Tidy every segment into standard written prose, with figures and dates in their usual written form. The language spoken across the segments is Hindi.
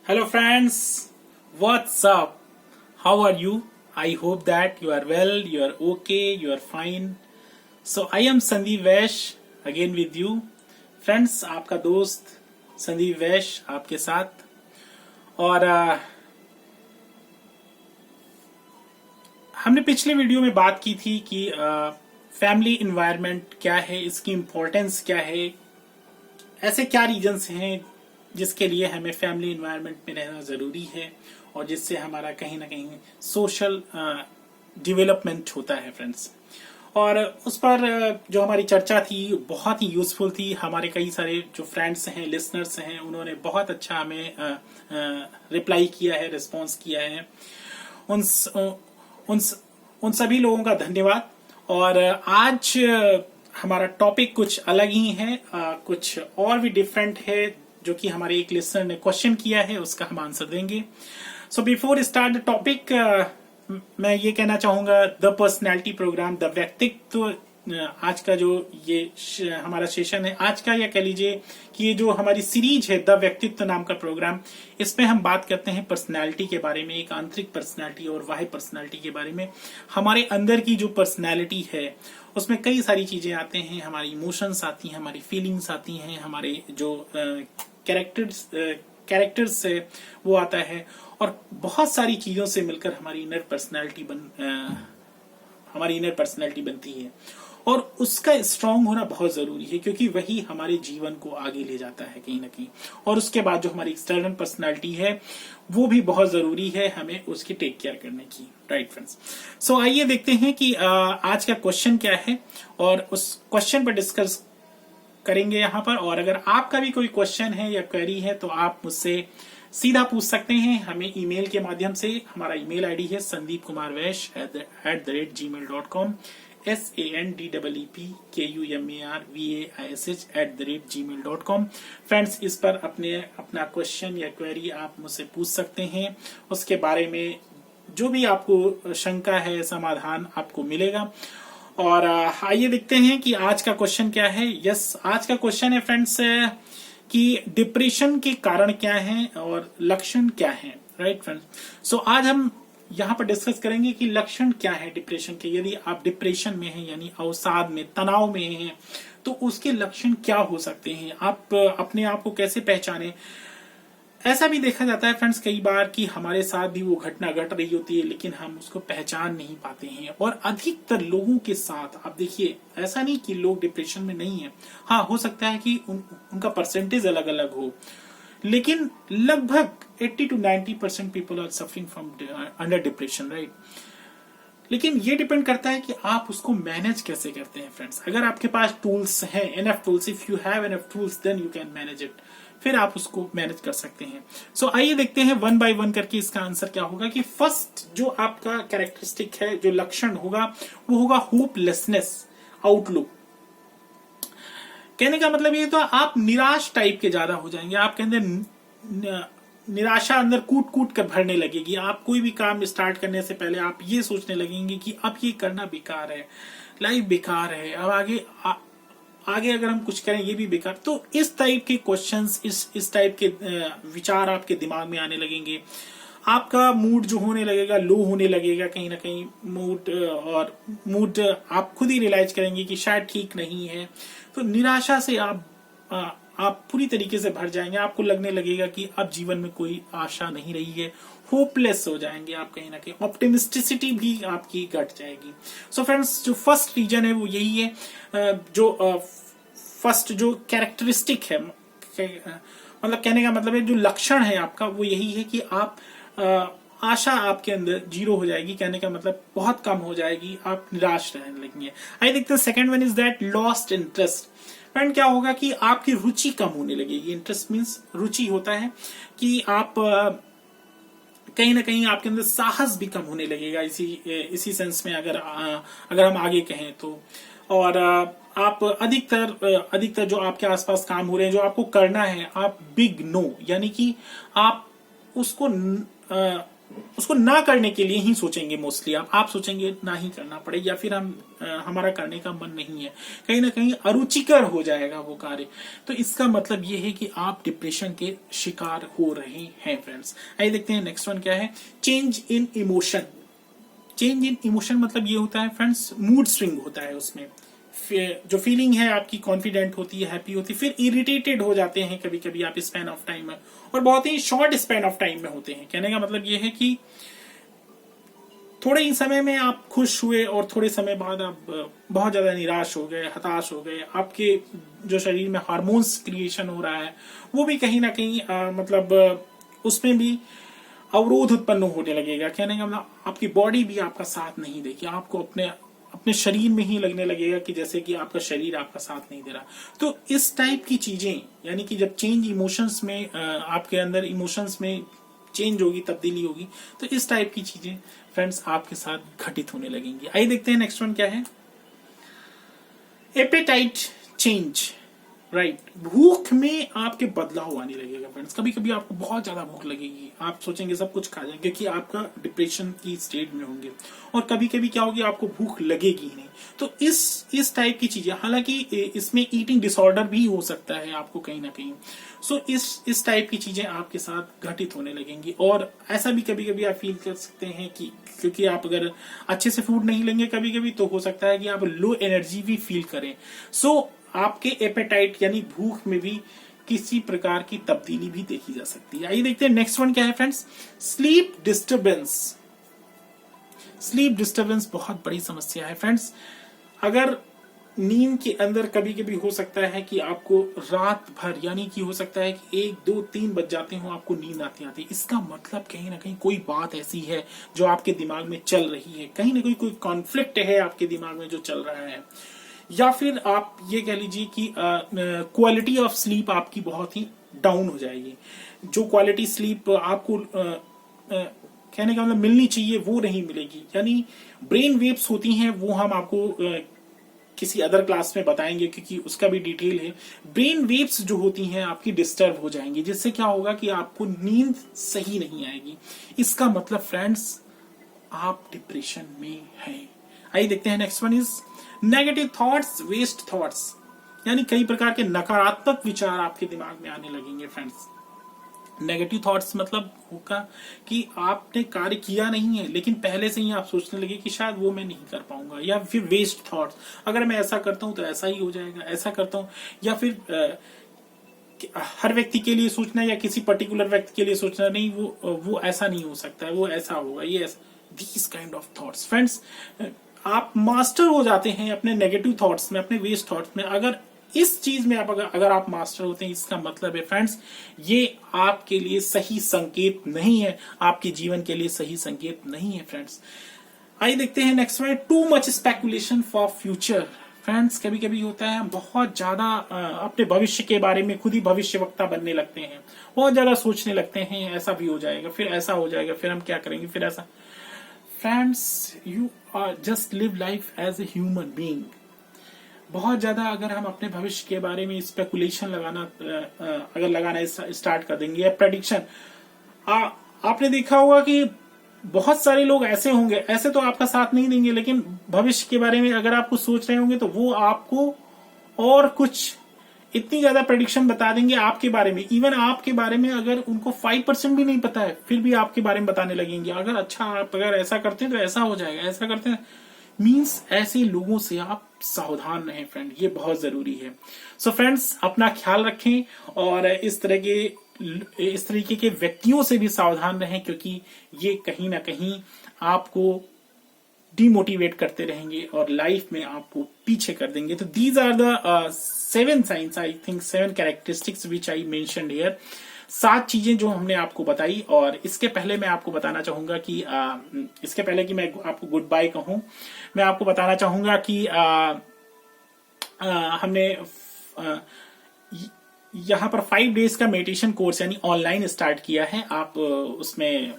Hello friends, what's up? How are you? I hope that you are well, you are okay, you are fine. So I am Sandeep Vaish again with you. Friends, आपका दोस्त संदीप वैश आपके साथ और हमने पिछले वीडियो में बात की थी कि फैमिली इन्वायरमेंट क्या है, इसकी इम्पोर्टेंस क्या है, ऐसे क्या रीजंस हैं जिसके लिए हमें फैमिली इन्वायरमेंट में रहना ज़रूरी है और जिससे हमारा कहीं ना कहीं सोशल डेवलपमेंट होता है फ्रेंड्स। और उस पर जो हमारी चर्चा थी बहुत ही यूजफुल थी। हमारे कई सारे जो फ्रेंड्स हैं, लिसनर्स हैं, उन्होंने बहुत अच्छा हमें रिप्लाई किया है, रिस्पॉन्स किया है। उन उन उन सभी लोगों का धन्यवाद। और आज हमारा टॉपिक कुछ अलग ही है, कुछ और भी डिफरेंट है, जो कि हमारे एक लिसनर ने क्वेश्चन किया है, उसका हम आंसर देंगे। So before start the topic, मैं ये कहना चाहूंगा द पर्सनैलिटी प्रोग्राम, द व्यक्तित्व, आज का जो ये हमारा सेशन है आज का, या कह लीजिए कि ये जो हमारी सीरीज है द व्यक्तित्व नाम का प्रोग्राम, इसमें हम बात करते हैं पर्सनैलिटी के बारे में, एक आंतरिक पर्सनैलिटी और बाह्य पर्सनैलिटी के बारे में। हमारे अंदर की जो पर्सनैलिटी है उसमें कई सारी चीजें आते हैं, हमारी इमोशंस आती हैं, हमारी फीलिंग्स आती हैं, हमारे जो कैरेक्टर्स से वो आता है, और बहुत सारी चीजों से मिलकर हमारी इनर पर्सनैलिटी बनती है। और उसका स्ट्रांग होना बहुत जरूरी है, क्योंकि वही हमारे जीवन को आगे ले जाता है कहीं ना कहीं। और उसके बाद जो हमारी एक्सटर्नल पर्सनैलिटी है वो भी बहुत जरूरी है, हमें उसकी टेक केयर करने की। राइट फ्रेंड्स, सो आइए देखते हैं कि आज का क्वेश्चन क्या है और उस क्वेश्चन पर डिस्कस करेंगे यहाँ पर। और अगर आपका भी कोई क्वेश्चन है या क्वेरी है तो आप मुझसे सीधा पूछ सकते हैं, हमें ईमेल के माध्यम से। हमारा ईमेल आईडी है sandeepkumarvaish@gmail.com, sandeepkumarvaish@gmail.com। फ्रेंड्स, इस पर अपना क्वेश्चन या क्वेरी आप मुझसे पूछ सकते हैं। उसके बारे में जो भी आपको शंका है, समाधान आपको मिलेगा। और आइए देखते हैं कि आज का क्वेश्चन क्या है। यस, आज का क्वेश्चन है फ्रेंड्स कि डिप्रेशन के कारण क्या हैं और लक्षण क्या हैं। राइट फ्रेंड्स, सो आज हम यहाँ पर डिस्कस करेंगे कि लक्षण क्या है डिप्रेशन के। यदि आप डिप्रेशन में हैं, यानी अवसाद में, तनाव में हैं, तो उसके लक्षण क्या हो सकते हैं, आप अपने आप को कैसे पहचाने। ऐसा भी देखा जाता है फ्रेंड्स कई बार कि हमारे साथ भी वो घटना घट रही होती है, लेकिन हम उसको पहचान नहीं पाते हैं। और अधिकतर लोगों के साथ आप देखिए, ऐसा नहीं कि लोग डिप्रेशन में नहीं है, हाँ हो सकता है कि उनका परसेंटेज अलग अलग हो, लेकिन लगभग 80 to 90% people are suffering from under depression. Right, लेकिन ये डिपेंड करता है कि आप उसको मैनेज कैसे करते हैं फ्रेंड्स। अगर आपके पास टूल्स हैं, enough tools, if you have enough tools, then you can manage it, फिर आप उसको मैनेज कर सकते हैं। सो आइए देखते हैं वन बाय वन करके इसका आंसर क्या होगा। कि फर्स्ट जो आपका कैरेक्टरिस्टिक है, जो लक्षण होगा, वो होगा होपलेसनेस आउटलुक। कहने का मतलब ये तो आप निराश टाइप के ज्यादा हो जाएंगे, आपके अंदर निराशा अंदर कूट कूट कर भरने लगेगी। आप कोई भी काम स्टार्ट करने से पहले आप ये सोचने लगेंगे कि अब ये करना बेकार है, लाइफ बेकार है, अब आगे अगर हम कुछ करें ये भी बेकार। तो इस टाइप के क्वेश्चंस, इस टाइप के विचार आपके दिमाग में आने लगेंगे। आपका मूड जो होने लगेगा, लो होने लगेगा कहीं ना कहीं मूड आप खुद ही रियलाइज करेंगे कि शायद ठीक नहीं है। तो निराशा से आप पूरी तरीके से भर जाएंगे। आपको लगने लगेगा कि अब जीवन में कोई आशा नहीं रही है, होपलेस हो जाएंगे आप कहीं ना कहीं। ऑप्टिमिस्टिसिटी भी आपकी घट जाएगी। सो फ्रेंड्स, जो फर्स्ट रीजन है वो यही है, जो फर्स्ट जो कैरेक्टरिस्टिक है, मतलब कहने का मतलब है जो लक्षण है आपका, वो यही है कि आप आशा आपके अंदर जीरो हो जाएगी। कहने का मतलब बहुत कम हो जाएगी, आप निराश रहने लगेंगे। I think the second one is that lost interest. Friend, क्या होगा कि आपकी रुचि कम होने लगेगी। इंटरेस्ट मीन्स रुचि होता है कि आप कहीं ना कहीं आपके अंदर साहस भी कम होने लगेगा, इसी सेंस में अगर हम आगे कहें तो। और आप अधिकतर जो आपके आसपास काम हो रहे हैं, जो आपको करना है, आप बिग नो, यानी कि आप उसको उसको ना करने के लिए ही सोचेंगे मोस्टली। आप सोचेंगे ना ही करना पड़े, या फिर हमारा करने का मन नहीं है, कहीं ना कहीं अरुचिकर हो जाएगा वो कार्य। तो इसका मतलब ये है कि आप डिप्रेशन के शिकार हो रहे हैं फ्रेंड्स। आइए देखते हैं नेक्स्ट वन क्या है। Change in emotion. Change in emotion मतलब ये होता है फ्रेंड्स, मूड स्विंग होता है उसमें। जो फीलिंग है आपकी कॉन्फिडेंट होती है, हैप्पी होती है, फिर इरिटेटेड हो जाते हैं कभी कभी आप स्पैन ऑफ टाइम में, और बहुत ही शॉर्ट स्पैन ऑफ टाइम में होते हैं। कहने का मतलब ये है कि थोड़े ही समय में आप खुश हुए और थोड़े समय बाद आप बहुत ज्यादा निराश हो गए, हताश हो गए। आपके जो शरीर में हार्मोन्स क्रिएशन हो रहा है वो भी कहीं ना कहीं मतलब उसमें भी अवरोध उत्पन्न होने लगेगा। कहने का मतलब आपकी बॉडी भी आपका साथ नहीं देगी, आपको अपने अपने शरीर में ही लगने लगेगा कि जैसे कि आपका शरीर आपका साथ नहीं दे रहा। तो इस टाइप की चीजें, यानी कि जब चेंज इमोशंस में आपके अंदर इमोशंस में चेंज होगी, तब्दीली होगी, तो इस टाइप की चीजें फ्रेंड्स आपके साथ घटित होने लगेंगी। आइए देखते हैं नेक्स्ट वन क्या है। Appetite change, right. भूख में आपके बदलाव आने लगेगा फ्रेंड्स। कभी कभी आपको बहुत ज्यादा भूख लगेगी, आप सोचेंगे सब कुछ खा जाएंगे क्योंकि आपका डिप्रेशन की स्टेट में होंगे। और कभी कभी क्या होगी, आपको भूख लगेगी ही नहीं। तो इस टाइप की चीजें, हालांकि इसमें ईटिंग डिसऑर्डर भी हो सकता है आपको कहीं ना कहीं। सो इस टाइप की चीजें आपके साथ घटित होने लगेंगी। और ऐसा भी कभी कभी आप फील कर सकते हैं कि क्योंकि आप अगर अच्छे से फूड नहीं लेंगे कभी कभी, तो हो सकता है कि आप लो एनर्जी भी फील करें। सो आपके एपेटाइट यानी भूख में भी किसी प्रकार की तब्दीली भी देखी जा सकती है। आइए देखते हैं नेक्स्ट वन क्या है friends. Sleep disturbance. Sleep disturbance बहुत बड़ी समस्या है फ्रेंड्स। अगर नींद के अंदर कभी कभी हो सकता है कि आपको रात भर, यानी कि हो सकता है कि 1 2 3 बज जाते हो आपको नींद आती, इसका मतलब कहीं ना कहीं कोई बात ऐसी है जो आपके दिमाग में चल रही है, कहीं ना कहीं कोई कॉन्फ्लिक्ट है आपके दिमाग में जो चल रहा है। या फिर आप ये कह लीजिए कि क्वालिटी ऑफ स्लीप आपकी बहुत ही डाउन हो जाएगी। जो क्वालिटी स्लीप आपको कहने का मतलब मिलनी चाहिए वो नहीं मिलेगी। यानी ब्रेन वेव्स होती हैं, वो हम आपको किसी अदर क्लास में बताएंगे क्योंकि उसका भी डिटेल है। ब्रेन वेव्स जो होती हैं आपकी डिस्टर्ब हो जाएंगी, जिससे क्या होगा कि आपको नींद सही नहीं आएगी। इसका मतलब फ्रेंड्स आप डिप्रेशन में हैं। आइए देखते हैं next one is negative thoughts, waste thoughts. यानी कई प्रकार के नकारात्मक विचार आपके दिमाग में आने लगेंगे फ्रेंड्स। नेगेटिव थॉट्स मतलब होगा कि आपने कार्य किया नहीं है लेकिन पहले से ही आप सोचने लगे कि शायद वो मैं नहीं कर पाऊंगा। या फिर वेस्ट थॉट्स, अगर मैं ऐसा करता हूं तो ऐसा ही हो जाएगा, ऐसा करता हूं। या फिर हर व्यक्ति के लिए सोचना या किसी पर्टिकुलर व्यक्ति के लिए सोचना, नहीं वो ऐसा नहीं हो सकता है, वो ऐसा होगा, ये ऐसा। This kind of thoughts friends, आप मास्टर हो जाते हैं अपने नेगेटिव थॉट्स में, अपने वेस्ट थॉट्स में। अगर इस चीज में आप अगर आप मास्टर होते हैं, इसका मतलब है फ्रेंड्स ये आपके लिए सही संकेत नहीं है, आपके जीवन के लिए सही संकेत नहीं है फ्रेंड्स। आइए देखते हैं नेक्स्ट में, too much speculation for future. Friends कभी कभी होता है हम बहुत ज्यादा अपने भविष्य के बारे में खुद ही भविष्यवक्ता बनने लगते हैं, बहुत ज्यादा सोचने लगते हैं, ऐसा भी हो जाएगा, फिर ऐसा हो जाएगा, फिर हम क्या करेंगे, फिर ऐसा। Friends you are just live life as a human being. बहुत ज्यादा अगर हम अपने भविष्य के बारे में स्पेकुलेशन लगाना स्टार्ट कर देंगे या प्रेडिक्शन, आपने देखा होगा कि बहुत सारे लोग ऐसे होंगे, ऐसे तो आपका साथ नहीं देंगे, लेकिन भविष्य के बारे में अगर आप कुछ सोच रहे होंगे तो वो आपको और कुछ इतनी ज्यादा प्रेडिक्शन बता देंगे आपके बारे में। इवन आपके बारे में अगर उनको 5% भी नहीं पता है फिर भी आपके बारे में बताने लगेंगे, अगर अच्छा आप अगर ऐसा करते हैं तो ऐसा हो जाएगा, ऐसा करते हैं। मीन्स ऐसे लोगों से आप सावधान रहें फ्रेंड, ये बहुत जरूरी है। सो फ्रेंड्स अपना ख्याल रखें और इस तरीके के व्यक्तियों से भी सावधान रहें, क्योंकि ये कहीं ना कहीं आपको डिमोटिवेट करते रहेंगे और लाइफ में आपको पीछे कर देंगे। तो these are the 7 science, I think 7 characteristics which I mentioned here. 7 चीजें जो हमने आपको बताई। और इसके पहले मैं आपको बताना चाहूंगा कि इसके पहले कि मैं आपको गुड बाय कहूं, मैं आपको बताना चाहूंगा कि हमने यहाँ पर 5 डेज का मेडिटेशन कोर्स यानी ऑनलाइन स्टार्ट किया है। आप उसमें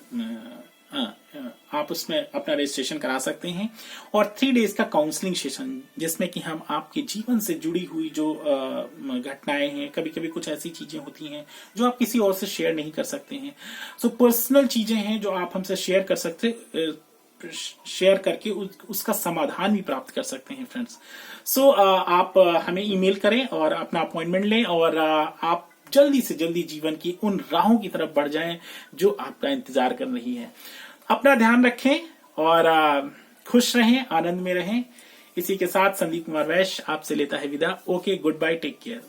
आप उसमें अपना रजिस्ट्रेशन करा सकते हैं। और 3 डेज का काउंसलिंग सेशन, जिसमें कि हम आपके जीवन से जुड़ी हुई जो घटनाएं हैं, कभी कभी कुछ ऐसी चीजें होती हैं जो आप किसी और से शेयर नहीं कर सकते हैं, सो पर्सनल चीजें हैं जो आप हमसे शेयर कर सकते, शेयर करके उसका समाधान भी प्राप्त कर सकते हैं फ्रेंड्स। सो आप हमें ईमेल करें और अपना अपॉइंटमेंट लें, और आप जल्दी से जल्दी जीवन की उन राहों की तरफ बढ़ जाएं जो आपका इंतजार कर रही है। अपना ध्यान रखें और खुश रहें, आनंद में रहें। इसी के साथ संदीप कुमार वैश्य आपसे लेता है विदा। Okay, good bye, take care.